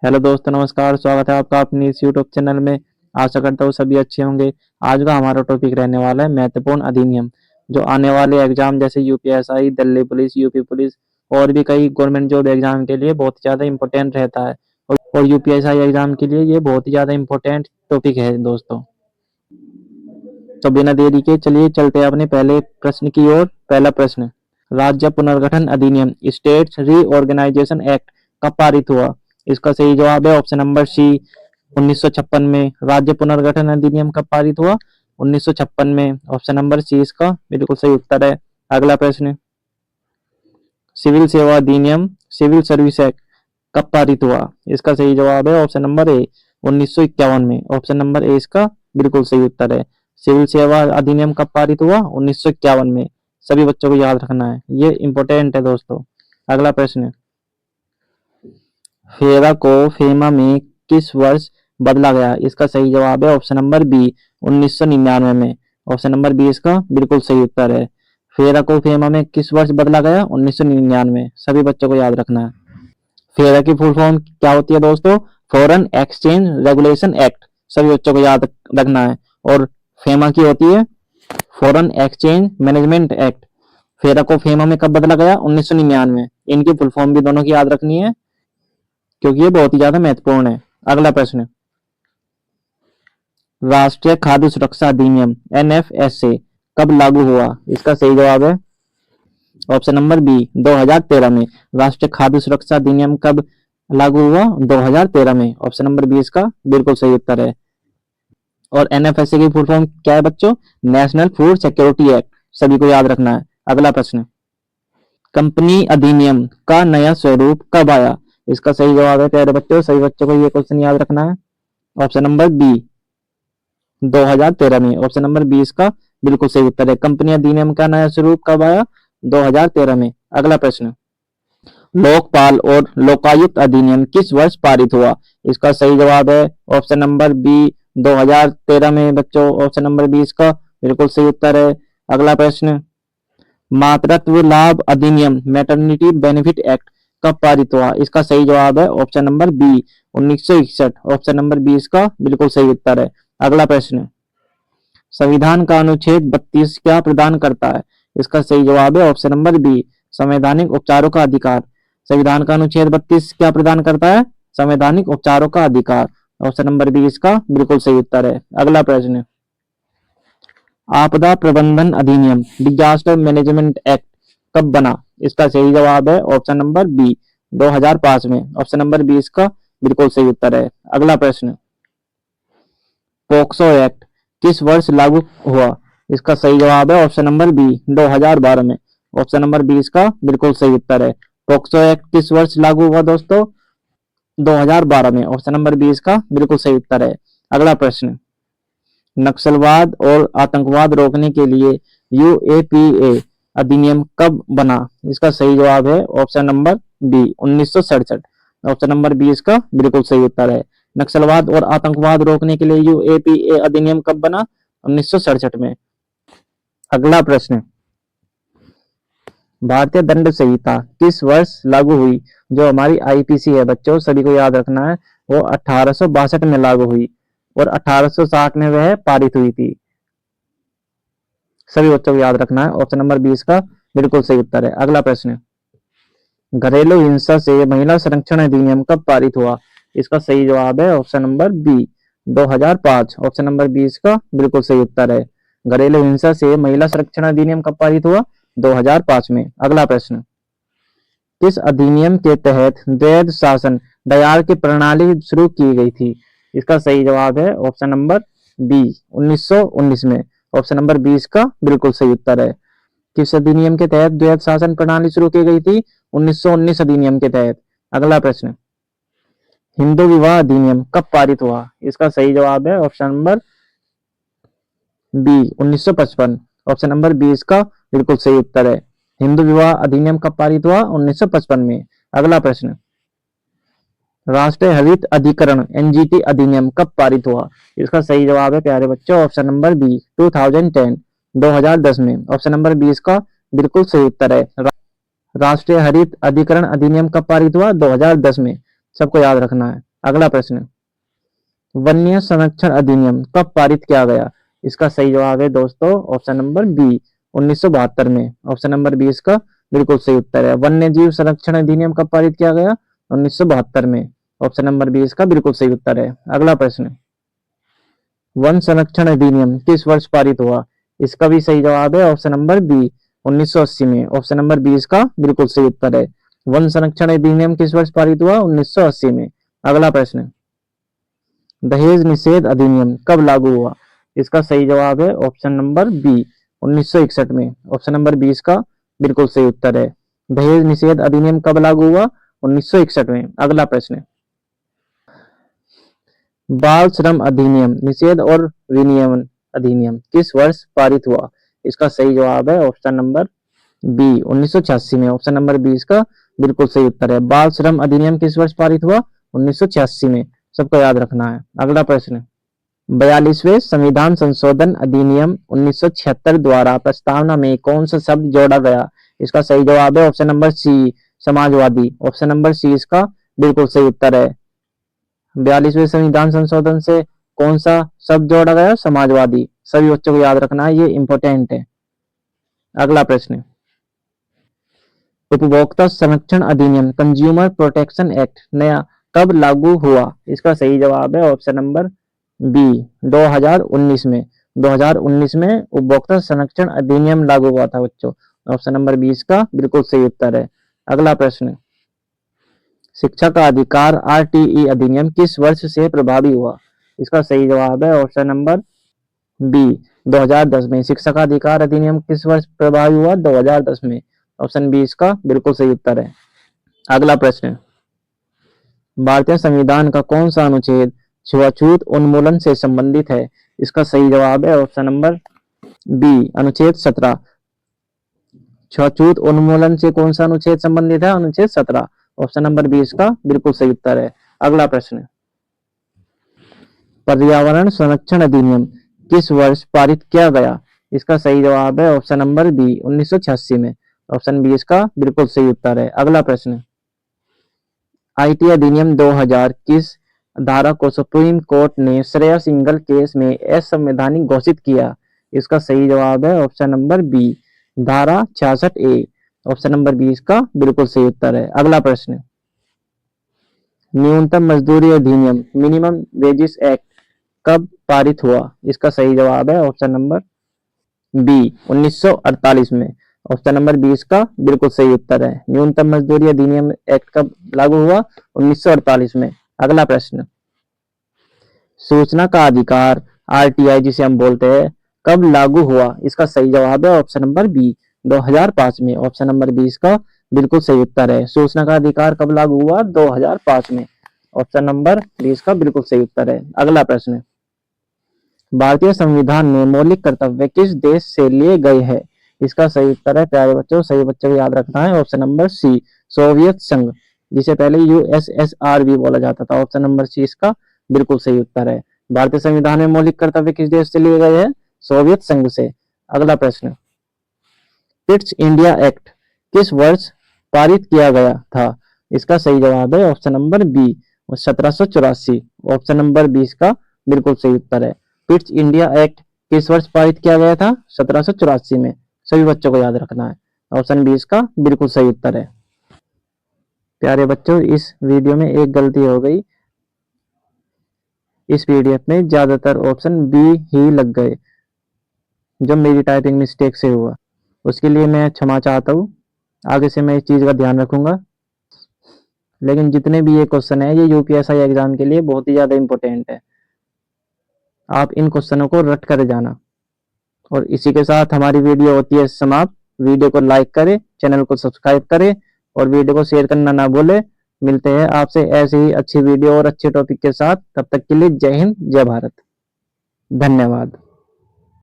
Hello दोस्तों, नमस्कार। स्वागत है आपका अपनी इस यूट्यूब चैनल में। आशा करता हूँ सभी अच्छे होंगे। आज का हमारा टॉपिक रहने वाला है महत्वपूर्ण अधिनियम, जो आने वाले एग्जाम जैसे UPSI, Delhi police, UP police और भी कई गवर्नमेंट जॉब एग्जाम के लिए बहुत ज़्यादा इंपॉर्टेंट रहता है। और यूपीएसआई एग्जाम के लिए ये बहुत ही ज़्यादा इंपॉर्टेंट टॉपिक है दोस्तों। तो बिना देरी के चलिए चलते हैं अपने पहले प्रश्न की ओर। पहला प्रश्न, राज्य पुनर्गठन अधिनियम स्टेट्स रीऑर्गेनाइजेशन एक्ट कब पारित हुआ? इसका सही जवाब है ऑप्शन नंबर सी, 1956 में। राज्य पुनर्गठन अधिनियम कब पारित हुआ? 1956 में। ऑप्शन नंबर सी इसका बिल्कुल सही उत्तर है। अगला प्रश्न, सिविल सेवा अधिनियम सिविल सर्विस एक्ट कब पारित हुआ? इसका सही जवाब है ऑप्शन नंबर ए, 1951 में। ऑप्शन नंबर ए इसका बिल्कुल सही उत्तर है। सिविल सेवा अधिनियम कब पारित हुआ? 1951 में। सभी बच्चों को याद रखना है, ये इंपॉर्टेंट है दोस्तों। अगला प्रश्न, फेरा को फेमा में किस वर्ष बदला गया? इसका सही जवाब है ऑप्शन नंबर बी, 1999 में। ऑप्शन नंबर बी इसका बिल्कुल सही उत्तर है। फेरा को फेमा में किस वर्ष बदला गया? 1999। सभी बच्चों को याद रखना है। फेरा की फुल फॉर्म क्या होती है दोस्तों? Foreign exchange regulation act. सभी बच्चों को याद रखना है। और फेमा की होती है फॉरेन एक्सचेंज मैनेजमेंट एक्ट। फेरा को फेमा में कब बदला गया? 1999। इनकी फुल फॉर्म भी दोनों की याद रखनी है, क्योंकि ये बहुत ही ज्यादा महत्वपूर्ण है। अगला प्रश्न, राष्ट्रीय खाद्य सुरक्षा अधिनियम एनएफएसए कब लागू हुआ? इसका सही जवाब है ऑप्शन नंबर बी, 2013 में। राष्ट्रीय खाद्य सुरक्षा अधिनियम कब लागू हुआ? 2013 में। ऑप्शन नंबर बी इसका बिल्कुल सही उत्तर है। और एनएफएसए की फुल फॉर्म क्या है बच्चों? National food security act. सभी को याद रखना है। अगला प्रश्न, कंपनी अधिनियम का नया स्वरूप कब आया? इसका सही जवाब है प्यारे बच्चों, सभी बच्चों को ये क्वेश्चन याद रखना है। ऑप्शन नंबर बी, 2013 में। ऑप्शन नंबर बी इसका बिल्कुल सही उत्तर है। कंपनी अधिनियम का नया स्वरूप कब आया? 2013 में। अगला प्रश्न, लोकपाल और लोकायुक्त अधिनियम किस वर्ष पारित हुआ? इसका सही जवाब है ऑप्शन नंबर बी, 2013 में बच्चों। ऑप्शन नंबर बी इसका बिल्कुल सही उत्तर है। अगला प्रश्न, मातृत्व लाभ अधिनियम मैटरनिटी बेनिफिट एक्ट कब पारित हुआ? इसका सही जवाब है option number B, 1961। Option number B इसका बिल्कुल सही उत्तर है। अगला प्रश्न, संविधान का अनुच्छेद 32 क्या प्रदान करता है? इसका सही जवाब है ऑप्शन नंबर बी, संवैधानिक उपचारों का अधिकार। संविधान का अनुच्छेद 32 क्या प्रदान करता है? संवैधानिक उपचारों का अधिकार। ऑप्शन नंबर बी इसका बिल्कुल सही उत्तर है। अगला प्रश्न, आपदा प्रबंधन अधिनियम डिजास्टर मैनेजमेंट एक्ट कब बना? इसका सही जवाब है ऑप्शन नंबर बी, 2005 में। ऑप्शन नंबर बी इसका बिल्कुल सही उत्तर है। अगला प्रश्न, पोक्सो एक्ट किस वर्ष लागू हुआ? इसका सही जवाब है ऑप्शन नंबर बी, 2012 में। ऑप्शन नंबर बी इसका बिल्कुल सही उत्तर है। पोक्सो एक्ट किस वर्ष लागू हुआ दोस्तों? 2012 में। ऑप्शन नंबर बी इसका बिल्कुल सही उत्तर है। अगला प्रश्न, नक्सलवाद और आतंकवाद रोकने के लिए यूएपीए अधिनियम कब बना? इसका सही जवाब है option number B, 1967। Option number B इसका बिल्कुल सही उत्तर है। नक्सलवाद और आतंकवाद रोकने के लिए यूएपीए अधिनियम कब बना? 1967 में। अगला प्रश्न, भारतीय दंड संहिता किस वर्ष लागू हुई? जो हमारी आईपीसी है बच्चों, सभी को याद रखना है, वो 1862 में लागू हुई और 1860 में वह पारित हुई थी। सभी बच्चों को याद रखना है। ऑप्शन नंबर 20 का बिल्कुल सही उत्तर है। अगला प्रश्न, घरेलू हिंसा से महिला संरक्षण अधिनियम कब पारित हुआ? इसका सही जवाब है option number B, 2005। Option number 20 का बिल्कुल सही उत्तर है। घरेलू हिंसा से महिला संरक्षण अधिनियम कब पारित हुआ? 2005 में। अगला प्रश्न, किस अधिनियम के तहत द्वैध शासन दयार की प्रणाली शुरू की गई थी? इसका सही जवाब है ऑप्शन नंबर बी, 1919 में। ऑप्शन नंबर 20 का बिल्कुल सही उत्तर है। किस अधिनियम के तहत द्वैध शासन प्रणाली शुरू की गई थी? 1919 अधिनियम के तहत। अगला प्रश्न, हिंदू विवाह अधिनियम कब पारित हुआ? इसका सही जवाब है option number B, 1955। Option number B इसका बिल्कुल सही उत्तर है। हिंदू विवाह अधिनियम कब पारित हुआ? 1955 में। अगला प्रश्न, राष्ट्रीय हरित अधिकरण एनजीटी अधिनियम कब पारित हुआ? इसका सही जवाब है प्यारे बच्चों ऑप्शन नंबर बी, 2010, 2010 में। ऑप्शन नंबर बी इसका बिल्कुल सही उत्तर है। राष्ट्रीय हरित अधिकरण अधिनियम कब पारित हुआ? 2010 में। सबको याद रखना है। अगला प्रश्न, वन्य संरक्षण अधिनियम कब पारित किया गया? इसका सही जवाब है दोस्तों ऑप्शन नंबर बी 1972 में। ऑप्शन नंबर बी इसका बिल्कुल सही उत्तर है। वन्य जीव संरक्षण अधिनियम कब पारित किया गया? 1972 में। ऑप्शन नंबर बी इसका बिल्कुल सही उत्तर है। अगला प्रश्न, वन संरक्षण अधिनियम किस वर्ष पारित हुआ? इसका भी सही जवाब है ऑप्शन नंबर बी 1980 में। ऑप्शन नंबर बी इसका बिल्कुल सही उत्तर है। वन संरक्षण अधिनियम किस वर्ष पारित हुआ? 1980 में। अगला प्रश्न, दहेज निषेध अधिनियम कब लागू हुआ? इसका सही जवाब है ऑप्शन नंबर बी 1961 में। ऑप्शन नंबर बी इसका बिल्कुल सही उत्तर है। दहेज निषेध अधिनियम कब लागू हुआ? 1961 में। अगला प्रश्न, बाल श्रम अधिनियम निषेध और विनियमन अधिनियम किस वर्ष पारित हुआ? इसका सही जवाब है ऑप्शन नंबर बी 1986 में। ऑप्शन नंबर बी इसका बिल्कुल सही उत्तर है। बाल श्रम अधिनियम किस वर्ष पारित हुआ? 1986 में। सबको याद रखना है। अगला प्रश्न, 42वें संविधान संशोधन अधिनियम 1976 द्वारा प्रस्तावना में कौन सा शब्द जोड़ा गया? इसका सही जवाब है ऑप्शन नंबर सी समाजवादी। ऑप्शन नंबर सी इसका बिल्कुल सही उत्तर है। 42वें संविधान संशोधन से कौन सा शब्द जोड़ा गया? समाजवादी। सभी बच्चों को याद रखना है, ये इंपॉर्टेंट है। अगला प्रश्न, उपभोक्ता संरक्षण अधिनियम कंज्यूमर प्रोटेक्शन एक्ट नया कब लागू हुआ? इसका सही जवाब है ऑप्शन नंबर बी 2019 में। 2019 में उपभोक्ता संरक्षण अधिनियम लागू हुआ था बच्चों। ऑप्शन नंबर बी इसका बिल्कुल सही उत्तर है। अगला प्रश्न, शिक्षा का अधिकार आरटीई अधिनियम किस वर्ष से प्रभावी हुआ? इसका सही जवाब है ऑप्शन नंबर बी 2010 में। शिक्षा का अधिकार अधिनियम किस वर्ष प्रभावी हुआ? 2010 में। ऑप्शन बी इसका बिल्कुल सही उत्तर है। अगला प्रश्न, भारतीय संविधान का कौन सा अनुच्छेद छुआछूत उन्मूलन से संबंधित है? इसका सही जवाब है ऑप्शन नंबर बी अनुच्छेद 17। छुआछूत उन्मूलन से कौन सा अनुच्छेद संबंधित है? अनुच्छेद 17। ऑप्शन नंबर बी इसका बिल्कुल सही उत्तर है। अगला प्रश्न, पर्यावरण संरक्षण अधिनियम किस वर्ष पारित किया गया? इसका सही जवाब है ऑप्शन नंबर बी 1986 में। ऑप्शन बी इसका बिल्कुल सही उत्तर है। अगला प्रश्न, आईटी अधिनियम 2000 किस धारा को सुप्रीम कोर्ट ने श्रेया सिंघल केस में असंवैधानिक घोषित किया? इसका सही जवाब है ऑप्शन नंबर बी धारा 66A। ऑप्शन नंबर बी इसका बिल्कुल सही उत्तर है। अगला प्रश्न, न्यूनतम मजदूरी अधिनियम मिनिमम वेजेस एक्ट कब पारित हुआ? इसका सही जवाब है ऑप्शन नंबर बी 1948 में। ऑप्शन नंबर बी इसका बिल्कुल सही उत्तर है। न्यूनतम मजदूरी अधिनियम एक्ट कब लागू हुआ? 1948 में। अगला प्रश्न, सूचना का अधिकार आरटीआई जिसे हम बोलते हैं कब लागू हुआ? इसका सही जवाब है ऑप्शन नंबर बी 2005 में। ऑप्शन नंबर बी इसका बिल्कुल सही उत्तर है। सूचना का अधिकार कब लागू हुआ? 2005 में। ऑप्शन नंबर बी इसका बिल्कुल सही उत्तर है। अगला प्रश्न, भारतीय संविधान में मौलिक कर्तव्य किस देश से लिए गए हैं? इसका सही उत्तर है प्यारे बच्चों, सही बच्चों को याद रखना है, ऑप्शन नंबर सी सोवियत संघ, जिसे पहले यूएसएसआर भी बोला जाता था। ऑप्शन नंबर सी इसका बिल्कुल सही उत्तर है। भारतीय संविधान में मौलिक कर्तव्य किस देश से लिए गए हैं? सोवियत संघ से। अगला प्रश्न, पिट्स इंडिया एक्ट किस वर्ष पारित किया गया था? इसका सही जवाब है option number B 1784। Option number B इसका बिल्कुल सही उत्तर है। पिट्स इंडिया एक्ट किस वर्ष पारित किया गया था? 1784 में। सभी बच्चों को याद रखना है। ऑप्शन बी इसका बिल्कुल सही उत्तर है। प्यारे बच्चों, इस वीडियो में एक गलती हो गई। इस पीडीएफ में ज्यादातर ऑप्शन बी ही लग गए, जो मेरी टाइपिंग मिस्टेक से हुआ। उसके लिए मैं क्षमा चाहता हूँ। आगे से मैं इस चीज का ध्यान रखूंगा। लेकिन जितने भी ये क्वेश्चन है, ये यूपीएससी एग्जाम के लिए बहुत ही ज्यादा इंपॉर्टेंट है। आप इन क्वेश्चनों को रट कर जाना। और इसी के साथ हमारी वीडियो होती है समाप्त। वीडियो को लाइक करें, चैनल को सब्सक्राइब करें और वीडियो को शेयर करना ना भूलें। मिलते हैं आपसे ऐसे ही अच्छी वीडियो और अच्छे टॉपिक के साथ। तब तक के लिए जय हिंद, जय भारत, धन्यवाद।